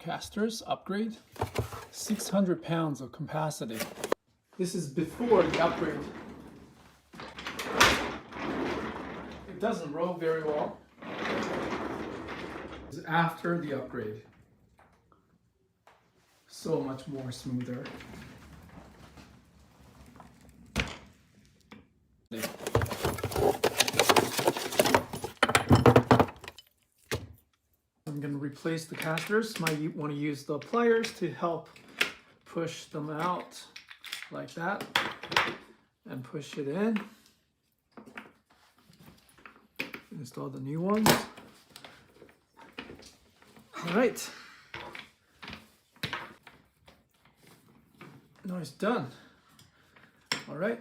Casters upgrade, 600 pounds of capacity. This is before the upgrade. It doesn't roll very well. It's after the upgrade. So much more smoother. I'm going to replace the casters. Might want to use the pliers to help push them out like that and push it in. Install the new ones. All right. Now it's done. All right.